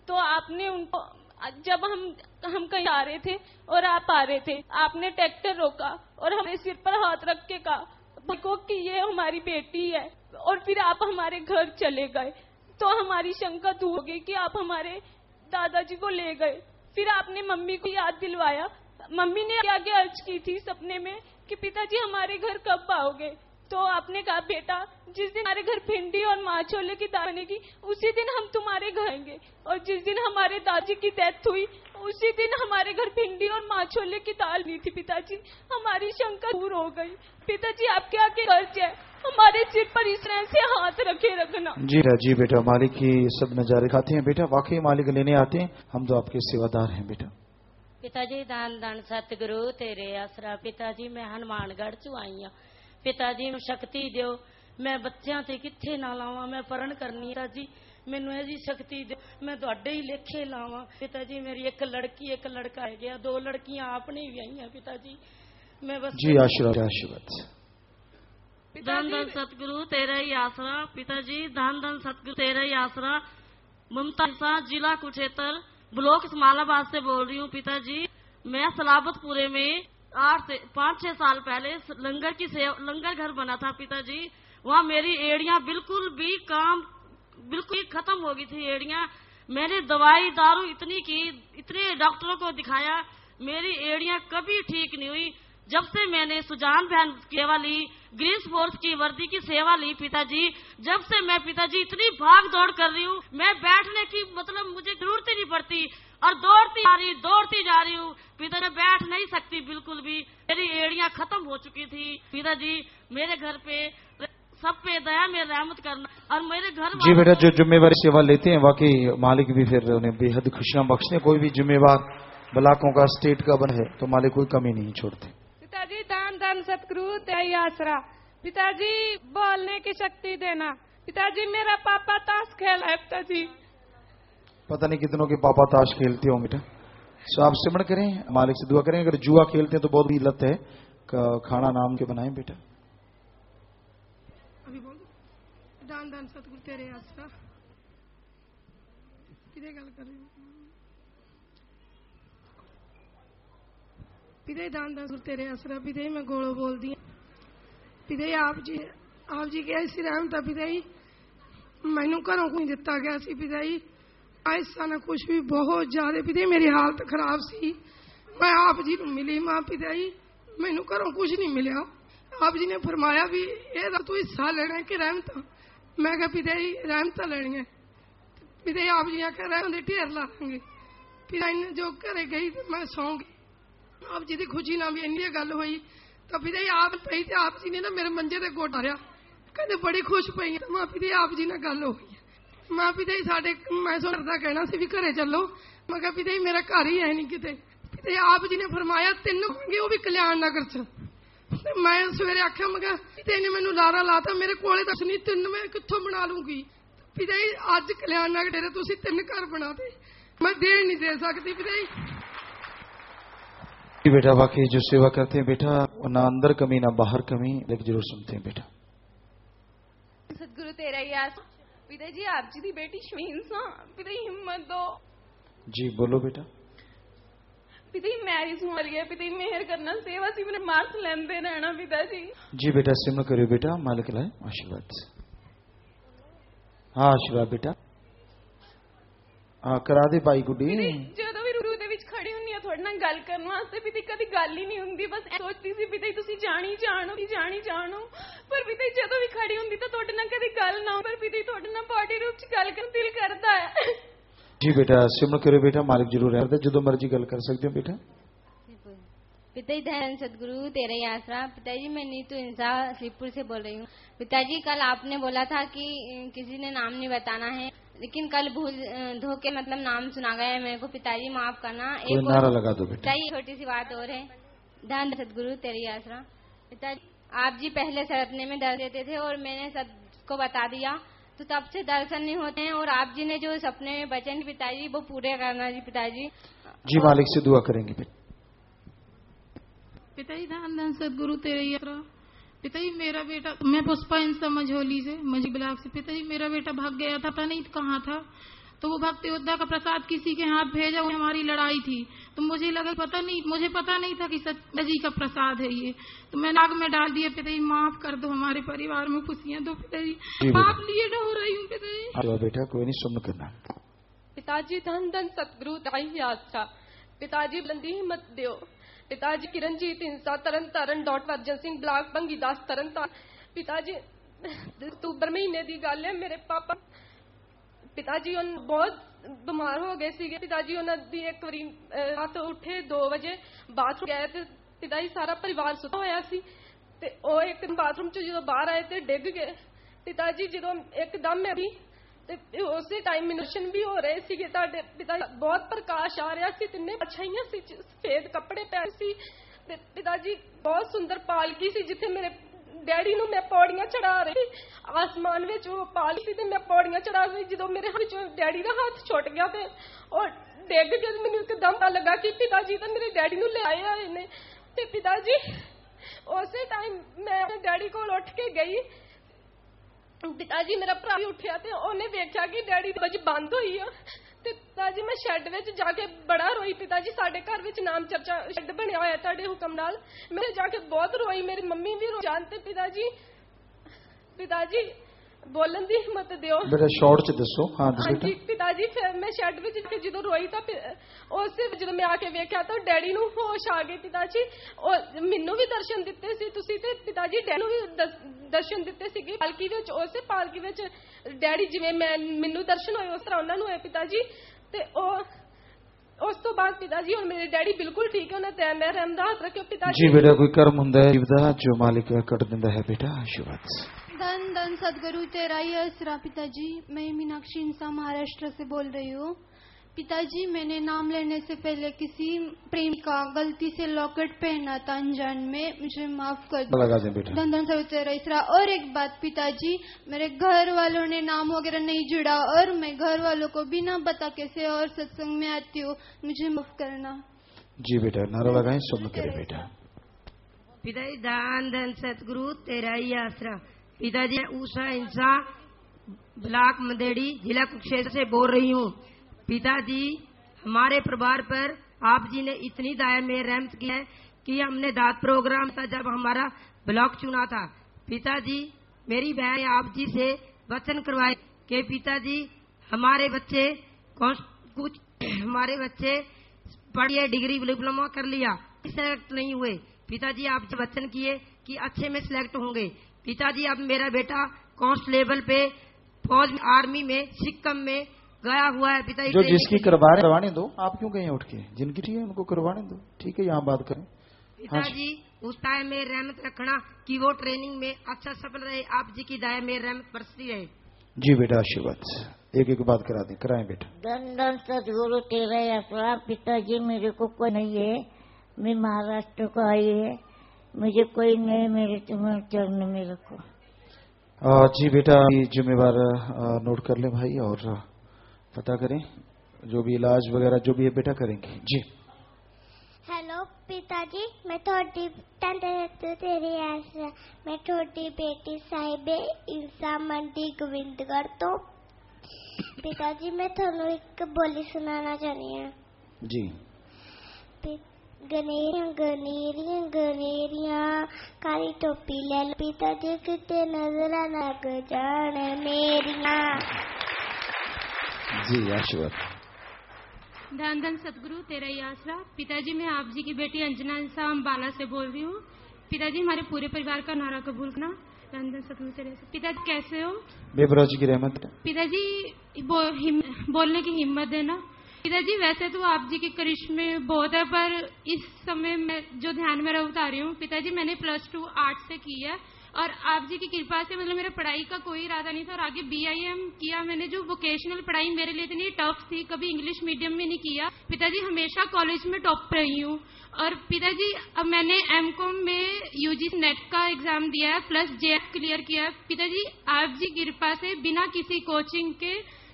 तो आपने उनको, जब हम कहीं आ रहे थे और आप आ रहे थे, आपने ट्रैक्टर रोका और हमारे सिर पर हाथ रख के कहा देखो कि ये हमारी बेटी है, और फिर आप हमारे घर चले गए। तो हमारी शंका दूर हो गई कि आप हमारे दादाजी को ले गए। फिर आपने मम्मी को याद दिलवाया। मम्मी ने आगे अर्ज की थी सपने में कि पिताजी हमारे घर कब आओगे। तो आपने कहा बेटा जिस दिन हमारे घर भिंडी और माँ छोले की दाल बनेगी उसी दिन हम तुम्हारे घर आएंगे। और जिस दिन हमारे दादी की डेथ हुई उसी दिन हमारे घर भिंडी और माँ छोले की दाल नहीं थी। पिताजी हमारी शंका दूर हो गई। पिताजी आपके आगे अर्ज है, हमारे सिर पर इस तरह से हाथ रखे रखना। जी बेटा, मालिक की सब नजारे खाते हैं बेटा, वाकई मालिक लेने आते हैं, हम तो आपके सेवादार हैं बेटा। पिताजी धन धन सतगुरु तेरे आसरा। पिताजी मैं हनुमानगढ़ चो आई हाँ। पिताजी शक्ति दियो, मैं बच्चों से किथे ना लावा, मैं पढ़न करनी। पिताजी मैनू ऐसी शक्ति दियो, मैं तुहाडे ही लेखे लावा। पिताजी मेरी एक लड़की एक लड़का है गया, 2 लड़कियां आपने भी आई हैं। पिताजी मैं बस जी आशीर्वाद। धन धन सतगुरु तेरा ही आसरा। पिताजी धन धन सतगुरु तेरा ही आसरा। ममता जिला कुरुक्षेत्र ब्लॉक इस्माइलाबाद से बोल रही हूँ। पिताजी मैं सलाबतपुरे में 5-6 साल पहले लंगर घर बना था। पिताजी वहाँ मेरी एड़ियाँ बिल्कुल खत्म हो गई थी एड़ियाँ। मैंने दवाई दारू इतनी की, इतने डॉक्टरों को दिखाया, मेरी एड़ियाँ कभी ठीक नहीं हुई। जब से मैंने सुजान बहन की सेवा ली, ग्रीन फोर्स की वर्दी की सेवा ली पिताजी, जब से मैं पिताजी इतनी भाग दौड़ कर रही हूँ, मैं बैठने की मतलब मुझे जरूरत ही नहीं पड़ती और दौड़ती जा रही हूँ। पिता मैं बैठ नहीं सकती बिल्कुल भी, मेरी एड़ियाँ खत्म हो चुकी थी। पिताजी मेरे घर पे सब पे दया में रहमत करना। और मेरे घर जी बेटा, जो जिम्मेवारी सेवा लेते हैं वाकई मालिक भी फिर उन्हें बेहद खुशियां बख्शते हैं। कोई भी जिम्मेवार ब्लॉकों का स्टेट का बन है तो मालिक कोई कमी नहीं छोड़ते। पिताजी दान दान सतगुरु तेरी आसरा। पिताजी बोलने की शक्ति देना। पिताजी मेरा पापा ताश खेला है। पिताजी पता नहीं कितनों के पापा ताश खेलते होंगे बेटा। सो आप सिमरण करें, मालिक से दुआ करें। अगर जुआ खेलते हैं तो बहुत ही लत है, खाना नाम के बनाएं बेटा। अभी बोल दान दान सतगुरु तेरे आसरा। किधर गल कर रही हूँ? पिताजी दान दान सतगुरु तेरे आसरा। पिताजी मैं गोलो बोल दी। पिताजी आप जी के ऐसी रहमत है। पिताजी मैनू घरों कोई दिता गया सी। पिताजी ऐसा ना कुछ भी बहुत ज्यादा। पिताजी मेरी हालत खराब सी, मैं आप जी को मिली मां। पिताजी मैनू घरों कुछ नहीं मिला। आप जी ने फरमाया भी ये तू हिस्सा लेना है कि रहमत। मैं कहा पिताजी रहमत लेनी है। पिताजी आप जी आखिर रहमत ढेर ला देंगे। पिताजी ने जो घरे गई मैं सौंगी। आप जी की खुशी ना भी इन्नी गल हुई तो पिताजी आप पई तो आप जी ने ना मेरे मंजे से गोटा रहा, कहते बड़ी खुश पई। मां पिताजी आप जी ने गल हुई। मां पिताजी साडे मैं सोचदा कहना सी भी घरे चलो। मैं कहा पिताजी मेरा घर ही है नहीं किते। पिताजी आप जी ने फरमाया 3 होंगे वो भी कल्याण नगर च। मैं सवेरे आख्या मैं पिताजी ने मैनू लारा लाता मेरे कोले दस नहीं 3 मैं कित्थों बना लूंगी। पिताजी अज कल्याण नगर डेरे तुसीं 3 घर बना दे, मैं देर नहीं दे सकती। पिताजी बेटा वाकई जो सेवा करते हैं बेटा ना अंदर कमी ना बाहर कमी, लेकिन जरूर सुनते हैं बेटा। सतगुरु तेरा ही आस। पिताजी आप जी की बेटी शमीन सा। पिताजी हिम्मत दो। जी बोलो बेटा। पिताजी मैरिज हो रही है। पिताजी मेहर करना, सेवा सी मेरे मार्क्स लेंदे रहना। पिताजी जी बेटा सिमरण करियो बेटा, मालिक लाए आशीर्वाद। हाँ आशीर्वाद बेटा। हाँ करा दे भाई गुड्डी। ਜਦੋਂ ਵੀ ਰੂ ਦੇ ਵਿੱਚ ਖੜੀ ਹੁੰਨੀ ਆ ਤੁਹਾਡੇ ਨਾਲ ਗੱਲ ਕਰਨ ਵਾਸਤੇ ਪਿਤਾਜੀ ਕਦੀ ਗੱਲ ਹੀ ਨਹੀਂ ਹੁੰਦੀ, ਬਸ ਸੋਚਦੀ ਸੀ ਪਿਤਾਜੀ ਤੁਸੀਂ ਜਾਣੀ ਜਾਣੋ। ਪਰ ਪਿਤਾਜੀ ਜਦੋਂ ਵੀ ਖੜੀ ਹੁੰਦੀ ਤਾਂ ਤੁਹਾਡੇ ਨਾਲ ਕਦੀ ਗੱਲ ਨਾ ਹੋ, ਪਰ ਪਿਤਾਜੀ ਤੁਹਾਡੇ ਨਾਲ ਬਾਡੀ ਰੂਪ ਚ ਗੱਲ ਕਰਨ ਦਿਲ ਕਰਦਾ ਹੈ। जी बेटा सिमरण करियो बेटा, मालिक जरूर है, जो मर्जी गल कर सकते हो बेटा। पिताजी धन सतगुरु तेरा ही आसरा। पिताजी मैं नीतू इंसा श्रीपुर से बोल रही हूँ। पिताजी कल आपने बोला था कि किसी ने नाम नहीं बताना है, लेकिन कल भूल धोखे मतलब नाम सुना गया है मेरे को। पिताजी माफ करना। एक नारा लगा दो बेटा। पिताजी छोटी सी बात और है। धन सतगुरु तेरी आसरा। पिताजी आप जी पहले सपने में दर्शन देते थे और मैंने सबको बता दिया, तो तब से दर्शन नहीं होते हैं। और आप जी ने जो सपने में वचन पिताजी वो पूरे करना जी पिताजी। जी मालिक से दुआ करेंगे पिताजी। धन धन सदगुरु तेरे यात्रा। पिताजी मेरा बेटा, मैं पुष्पा इंसा मझोली से, मझी ब्लॉक से। पिताजी मेरा बेटा भाग गया था, पता नहीं कहाँ था, तो वो भक्ति योद्धा का प्रसाद किसी के हाथ भेजा, वो हमारी लड़ाई थी, तो मुझे लगा मुझे पता नहीं था कि सत्य जी का प्रसाद है ये, तो मैंने आग में डाल दिया। पिताजी माफ कर दो, हमारे परिवार में खुशियाँ दो पिताजी, पाप लिए हो रही हूँ पिताजी। बेटा कोई नहीं, सुन करना। पिताजी धन धन सतगुरु ताई आस्था। पिताजी बुलंदी हिम्मत दो। पिताजी किरणजीत इंसा तरन तारण डॉट वर्जन सिंह ब्लॉक भंगीदास तरन तारण। पिताजी अक्तूबर महीने की गल है, मेरे पापा पिताजी बहुत बीमार हो गए सी। पिताजी उन्होंने एक बारी रात उठे 2 बजे बाथरूम गए थे, पिताजी सारा परिवार सुता होया सी ते ओ एक बाथरूम चो जो बाहर आए थे डिग गए। पिताजी जो एकदम मैं भी ते उसी टाइम दर्शन भी हो रहे सी। पिताजी बहुत प्रकाश आ रहा सी, तिन्ने अच्छाइयां सी, सफेद कपड़े पहने सी। पिताजी बहुत सुंदर पालकी सी जिथे मेरे डैडी नूं मैं पौड़ियां चढ़ा रही, आसमान में वो पालकी ते मैं पौड़ियां चढ़ा रही। जो मेरे हाथ डैडी का हाथ छुट गया ते और डिग गया, मैनूं एकदम पता लगा कि पिताजी तो मेरे डैडी नूं ले आए आए ने। ते पिताजी उसी टाइम मैं अपने डैडी को उठ के गई। पिताजी मेरा भरा भी उठिया ते उन्हें वेख्या कि डैडी दी बज बंद हुई है। पिताजी मैं शैड विच जाके बड़ा रोई। पिताजी साडे घर विच नाम चर्चा शैड बनया होया तुहाडे हुक्म नाल, मैं जाके बहुत रोई, मेरी मम्मी भी रो जानते। पिताजी बोलन दी हिम्मत दियो बेटा, शॉर्ट च दसो। हाँ जी पिताजी, फिर मैं शैड विच जाके जो रोई तो उस जो मैं आके वेख्या तो डैडी नूं होश आ गए। पिताजी और मैनू भी दर्शन दिते सी तुसी ते पिताजी डैडी नूं भी दर्शन दिते सीगे पालकी विच। उस पालकी विच डैडी जिवें मैनू दर्शन होए उस तरह उन्हां नूं होए पिताजी। ते उस तो बाद पिताजी और मेरे डैडी बिल्कुल ठीक है, उन्हें तैम रहम दा हाथ रखियो पिताजी। जी बेटा, कोई कर्म हुंदा है जीव दा जो मालिक कट दिंदा है बेटा। आशीर्वाद। धन धन सदगुरु तेरा ही आसरा। पिताजी मैं मीनाक्षी इंसा महाराष्ट्र से बोल रही हूँ। पिताजी मैंने नाम लेने से पहले किसी प्रेम का गलती से लॉकेट पहना था अनजान में, मुझे माफ कर दो। लगा दे बेटा। धन धन सदगुरु तेरा इसरा। और एक बात पिताजी, मेरे घर वालों ने नाम वगैरह नहीं जुड़ा और मैं घर वालों को बिना बता कैसे और सत्संग में आती हूँ, मुझे माफ करना। जी बेटा, नारा लगाए, सुन करे बेटा। पिताजी धन धन सतगुरु तेरा ही आसरा। पिताजी उषा इंसा ब्लॉक मंदेड़ी जिला कुरुक्षेत्र से बोल रही हूँ। पिताजी हमारे परिवार पर आप जी ने इतनी दया में रहमत की है कि हमने दात प्रोग्राम था जब हमारा ब्लॉक चुना था। पिताजी मेरी बहन ने आप जी से वचन करवाए कि पिताजी हमारे बच्चे पढ़िए, डिग्री डिप्लोमा कर लिया, सिलेक्ट नहीं हुए। पिताजी आप जी वचन किए कि अच्छे में सिलेक्ट होंगे। पिताजी अब मेरा बेटा कांस्टेबल पे फौज आर्मी में सिक्किम में गया हुआ है। पिताजी जो जिसकी करवाने दो, आप क्यों कहीं उठ के, जिनकी ठीक है उनको करवाने दो, ठीक है यहाँ बात करें। पिताजी उस टाइम में रहमत रखना कि वो ट्रेनिंग में अच्छा सफल रहे, आप जी की दया में रहमत बरसती रहे। जी बेटा, आशीर्वाद। एक एक बात करा दें, कराएं बेटा। धन धन सदगुरु तेरा आसरा। पिताजी मेरे को कोई नहीं है, मैं महाराष्ट्र को आई है, मुझे कोई नहीं, मेरे तुम्हारे चरण में रखो। जी बेटा, जिम्मेवार नोट कर ले भाई और पता करें जो भी इलाज वगैरह जो भी है बेटा करेंगे। जी हेलो पिताजी, मैं थोड़ी तेरी आसरा। मैं छोटी बेटी साहिबे इंसा मंडी गोविंदगढ़ तो। पिताजी मैं थानू एक बोली सुनाना चाहनी हूँ जी। गनेरियां गनेरियां गनेरियां काली टोपी ले लो पिताजी कितने नजर लग जान मेरिया। जी आशीर्वाद। धन धन सतगुरु तेरा ही आसरा। पिताजी मैं आप जी की बेटी अंजना इंसा अम्बाला से बोल रही हूँ। पिताजी हमारे पूरे परिवार का नारा कबूल करना। धन धन सतगुरु तेरा। पिताजी कैसे हो? बेबराज की रहमत। पिताजी बोलने की हिम्मत देना। पिताजी वैसे तो आप जी के करिश्मे बहुत है, पर इस समय मैं जो ध्यान में उतारी हूँ। पिताजी मैंने +2 आर्ट्स से की है और आप जी की कृपा से मतलब मेरा पढ़ाई का कोई इरादा नहीं था और आगे BIM किया मैंने। जो वोकेशनल पढ़ाई मेरे लिए इतनी टफ थी, कभी इंग्लिश मीडियम में नहीं किया। पिताजी हमेशा कॉलेज में टॉप रही हूँ। और पिताजी अब मैंने MCOM में UGC नेट का एग्जाम दिया है प्लस JF क्लियर किया है। पिताजी आप जी कृपा से बिना किसी कोचिंग के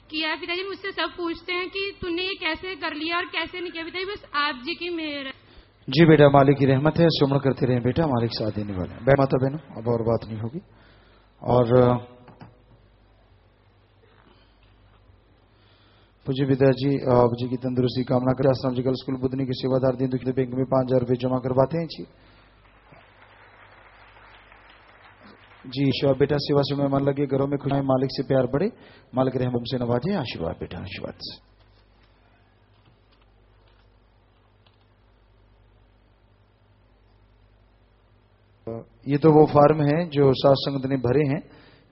किया है। पिताजी मुझसे सब पूछते हैं कि तूने ये कैसे कर लिया और कैसे नहीं किया। पिताजी बस आप जी की मेहर है। जी बेटा, मालिक की रहमत है, सुमन करते रहे बेटा, मालिक साथ देने वाले हैं। माता बहनों, अब और बात नहीं होगी। और पूज्य पिताजी आप जी की तंदुरुस्ती कामना करें। आश्रम जी कल स्कूल बुधनी के सेवादार दिन दुखी बैंक में 5,000 रुपये जमा करवाते हैं जी ईश्वर बेटा, सेवा से में मन लगे, घरों में खुशियां, मालिक से प्यार बढ़े, मालिक रहम से नवाजे। आशीर्वाद बेटा, आशीर्वाद। ये तो वो फार्म है जो सात संगत ने भरे हैं।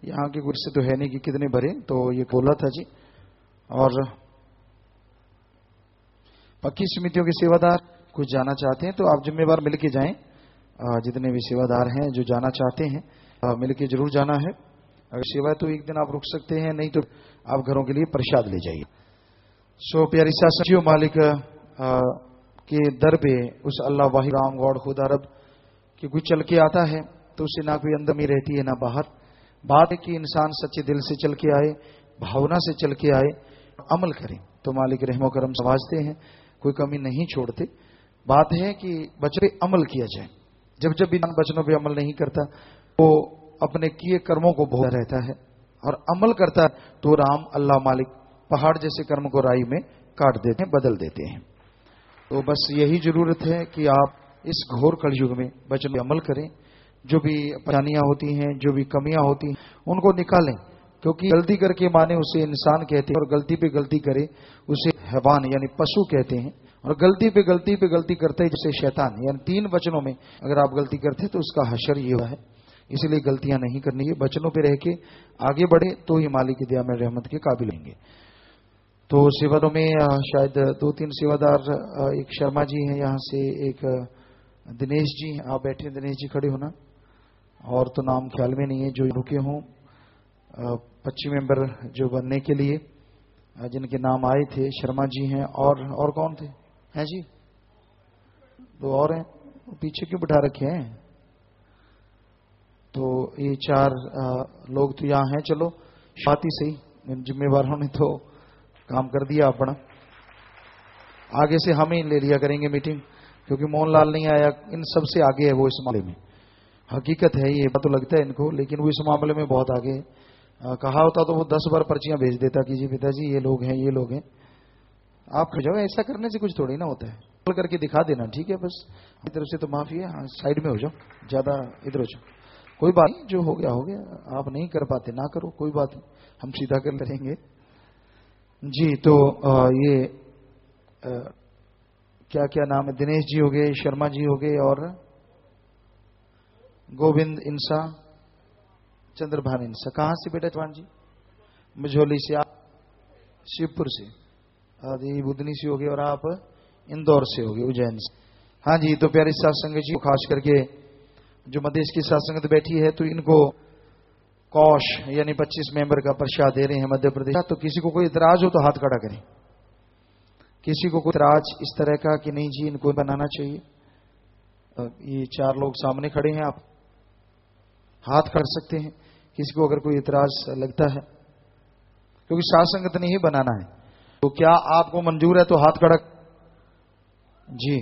यहाँ के कुछ से तो है नहीं कि कितने भरे, तो ये बोला था जी। और पक्की समितियों के सेवादार कुछ जाना चाहते हैं तो आप जिम्मेवार मिलके जाएं। जितने भी सेवादार हैं जो जाना चाहते हैं मिलके जरूर जाना है। अगर सेवा है तो एक दिन आप रुक सकते हैं, नहीं तो आप घरों के लिए प्रसाद ले जाइए। सो प्यारी साथियों, मालिक के दर पे उस अल्लाह वाहिद राम गॉड खुदा रब कि कोई चल के आता है तो उसे ना कोई अंदर में रहती है ना बाहर। बात है कि इंसान सच्चे दिल से चल के आए, भावना से चल के आए, अमल करें तो मालिक रहमो करम समझते हैं, कोई कमी नहीं छोड़ते। बात है कि बच्चे अमल किया जाए। जब जब इंसान बचनों पे अमल नहीं करता वो अपने किए कर्मों को भोग रहता है, और अमल करता तो राम अल्लाह मालिक पहाड़ जैसे कर्म को राई में काट देते हैं, बदल देते हैं। तो बस यही जरूरत है कि आप इस घोर कलयुग में वचन पे अमल करें। जो भी परेशानियां होती हैं, जो भी कमियां होती हैं, उनको निकालें, क्योंकि गलती करके माने उसे इंसान कहते हैं और गलती पे गलती करे उसे हैवान यानी पशु कहते हैं, और गलती पे गलती करते हैं जैसे शैतान। यानी 3 वचनों में अगर आप गलती करते तो उसका हशर ये हुआ है। इसलिए गलतियां नहीं करनी है, वचनों पे रह के आगे बढ़े तो ही मालिक की दया में रहमत के काबिल होंगे। तो सेवादारों में शायद 2-3 सेवादार, एक शर्मा जी हैं यहाँ से, एक दिनेश जी, आप बैठे दिनेश जी खड़े होना, और तो नाम ख्याल में नहीं है जो रुके हों 25 मेंबर जो बनने के लिए जिनके नाम आए थे। शर्मा जी हैं, और कौन थे हैं जी? 2 और हैं, पीछे क्यों बिठा रखे हैं? तो ये 4 लोग तो यहाँ हैं। चलो बात ही सही, जिम्मेवारों ने तो काम कर दिया अपना। आगे से हम ही ले लिया करेंगे मीटिंग, क्योंकि मोहनलाल नहीं आया, इन सबसे आगे है वो इस मामले में। हकीकत है ये, तो लगता है इनको, लेकिन वो इस मामले में बहुत आगे है। कहा होता तो वो 10 बार पर्चियां भेज देता कि जी पिताजी ये लोग हैं, ये लोग हैं। आप खड़े जाओ, ऐसा करने से कुछ थोड़ी ना होता है, कॉल करके दिखा देना, ठीक है? बस इधर से तो माफी है, हाँ साइड में हो जाओ, ज्यादा इधर हो जाओ, कोई बात नहीं, जो हो गया हो गया। आप नहीं कर पाते ना करो, कोई बात नहीं, हम सीधा कर लेंगे जी। तो ये क्या क्या नाम है? दिनेश जी हो गए, शर्मा जी हो गए, और गोविंद इंसा, चंद्रभान इंसा। कहां से बेटा चौहान जी? मझोली से, आप शिवपुर से, आदि बुधनी से हो गए, और आप इंदौर से हो गए, उज्जैन से। हाँ जी, तो प्यारे साथ संगत जी, खास करके जो मधेश की साथ संगत बैठी है, तो इनको कौश यानी 25 मेंबर का प्रसाद दे रहे हैं मध्य प्रदेश। तो किसी को कोई इतराज हो तो हाथ खड़ा करें। किसी को कोई इतराज इस तरह का कि नहीं जी इनको बनाना चाहिए? ये 4 लोग सामने खड़े हैं, आप हाथ कर सकते हैं। किसी को अगर कोई इतराज लगता है, क्योंकि साथ संगत ने ही बनाना है, तो क्या आपको मंजूर है? तो हाथ खड़ा जी।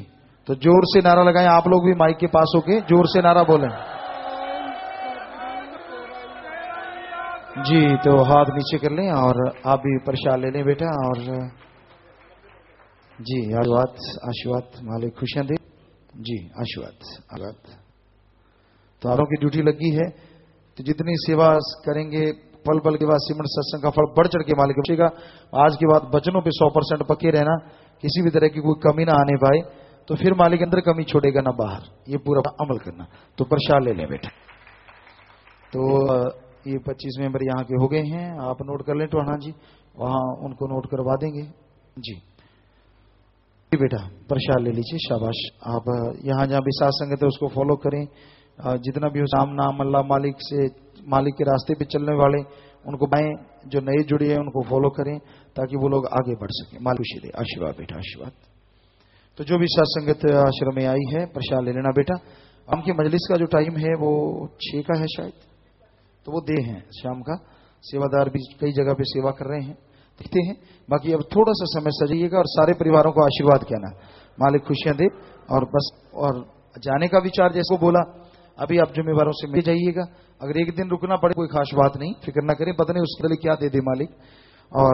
तो जोर से नारा लगाएं, आप लोग भी माइक के पास होके जोर से नारा बोलें जी। तो हाथ नीचे कर लें और आप भी प्रसाद ले लें बेटा। और जी आशीर्वाद मालिक खुशियां दे जी, आशीर्वाद। तो आरों की ड्यूटी लगी है, तो जितनी सेवा करेंगे पल पल के बाद सिमरन सत्संग का फल बढ़ चढ़ के मालिक बचेगा। आज के बाद वचनों पे 100% पक्के रहना, किसी भी तरह की कोई कमी ना आने पाए, तो फिर मालिक अंदर कमी छोड़ेगा ना बाहर। ये पूरा अमल करना। तो प्रसाद ले लें बेटा। तो ये 25 मेंबर यहाँ के हो गए हैं, आप नोट कर लें टोहाना जी, वहां उनको नोट करवा देंगे जी। बेटा प्रसाद ले लीजिए, शाबाश। आप यहाँ जहाँ भी साथ संगत है उसको फॉलो करें, जितना भी हो राम नाम अल्लाह मालिक के रास्ते पे चलने वाले उनको बाएं, जो नए जुड़े हैं उनको फॉलो करें ताकि वो लोग आगे बढ़ सके। मालिक खुशी दे। आशीर्वाद बेटा, आशीर्वाद। तो जो भी साथ संगत आश्रम में आई है प्रसाद ले लेना बेटा। शाम की मजलिस का जो टाइम है वो 6 का है शायद, तो वो दे हैं शाम का। सेवादार भी कई जगह पे सेवा कर रहे हैं, दिखते हैं। बाकी अब थोड़ा सा समय सजाइएगा और सारे परिवारों को आशीर्वाद कहना, मालिक खुशियां दे। और बस, और जाने का विचार जैसे बोला, अभी आप जिम्मेवारों से मिल जाइएगा। अगर एक दिन रुकना पड़े कोई खास बात नहीं, फिक्र ना करें, पता नहीं उसके लिए क्या दे दे मालिक। और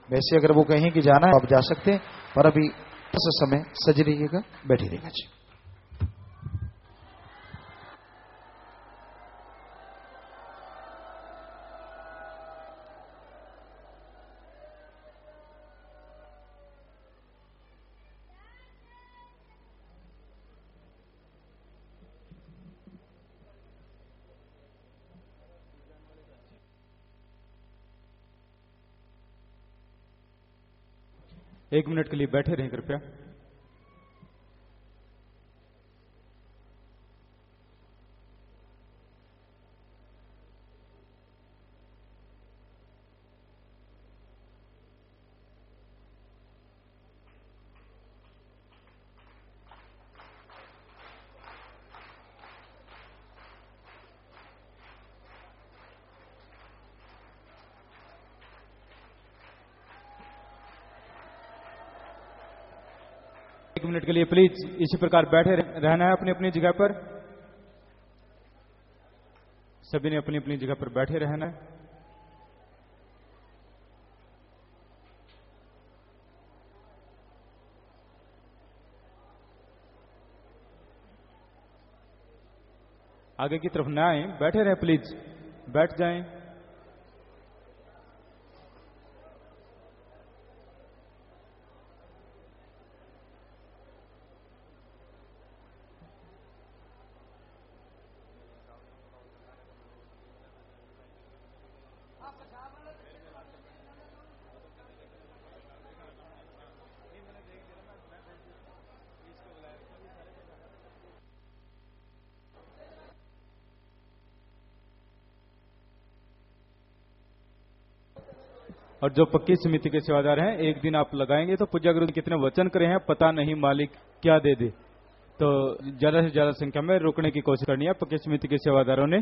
वैसे अगर वो कहें कि जाना है आप जा सकते हैं, पर अभी समय सज रहिएगा, बैठे रहिएगा जी। एक मिनट के लिए बैठे रहें कृपया। एक मिनट के लिए प्लीज इसी प्रकार बैठे रहना है अपनी अपनी जगह पर। सभी ने अपनी अपनी जगह पर बैठे रहना है। आगे की तरफ ना आए, बैठे रहे प्लीज, बैठ जाएं। और जो पक्की समिति के सेवादार हैं, एक दिन आप लगाएंगे तो पूज्य गुरु कितने वचन करे हैं पता नहीं, मालिक क्या दे दे। तो ज्यादा से ज्यादा संख्या में रोकने की कोशिश करनी है पक्की समिति के सेवादारों ने।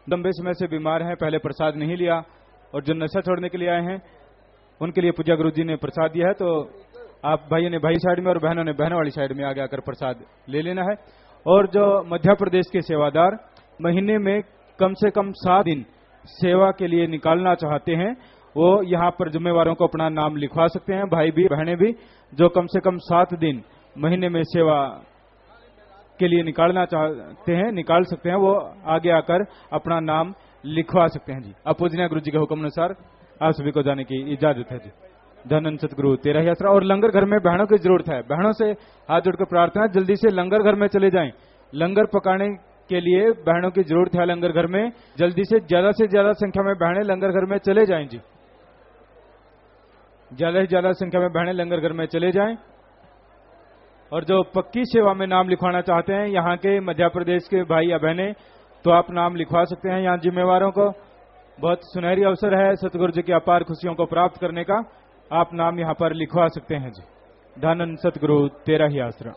लंबे समय से बीमार हैं, पहले प्रसाद नहीं लिया, और जो नशा छोड़ने के लिए आए हैं उनके लिए पूज्य गुरु जी ने प्रसाद दिया है। तो आप भाइयों ने भाई साइड में और बहनों ने बहनों वाली साइड में आगे आकर प्रसाद ले लेना है। और जो मध्य प्रदेश के सेवादार महीने में कम से कम 7 दिन सेवा के लिए निकालना चाहते हैं, वो यहाँ पर जिम्मेवारों को अपना नाम लिखवा सकते हैं। भाई भी बहनें भी जो कम से कम 7 दिन महीने में सेवा के लिए निकालना चाहते हैं, निकाल सकते हैं, वो आगे आकर अपना नाम लिखवा सकते हैं जी। अब पूजनीय गुरु जी के हुक्म अनुसार आप सभी को जाने की इजाजत है जी। धन सतगुरु तेरा ही आसरा। और लंगर घर में बहनों की जरूरत है, बहनों से हाथ जोड़कर प्रार्थना, जल्दी से लंगर घर में चले जाएं। लंगर पकाने के लिए बहनों की जरूरत है लंगर घर में, जल्दी से ज्यादा संख्या में बहनें लंगर घर में चले जाएं जी। ज्यादा से ज्यादा संख्या में बहनें लंगर घर में चले जाएं। और जो पक्की सेवा में नाम लिखवाना चाहते हैं यहाँ के मध्य प्रदेश के भाई या बहनें, तो आप नाम लिखवा सकते हैं यहाँ जिम्मेवारों को। बहुत सुनहरी अवसर है सतगुरु जी की अपार खुशियों को प्राप्त करने का, आप नाम यहाँ पर लिखवा सकते हैं जी। धन सतगुरु तेरा ही आसरा।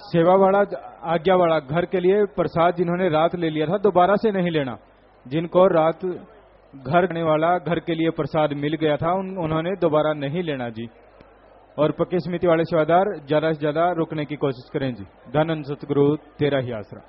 सेवा वाला आज्ञा वाला घर के लिए प्रसाद जिन्होंने रात ले लिया था दोबारा से नहीं लेना। जिनको रात घर रहने वाला घर के लिए प्रसाद मिल गया था उन्होंने दोबारा नहीं लेना जी। और पक्की समिति वाले सेवादार ज्यादा से ज्यादा रुकने की कोशिश करें जी। धन सतगुरु तेरा ही आसरा।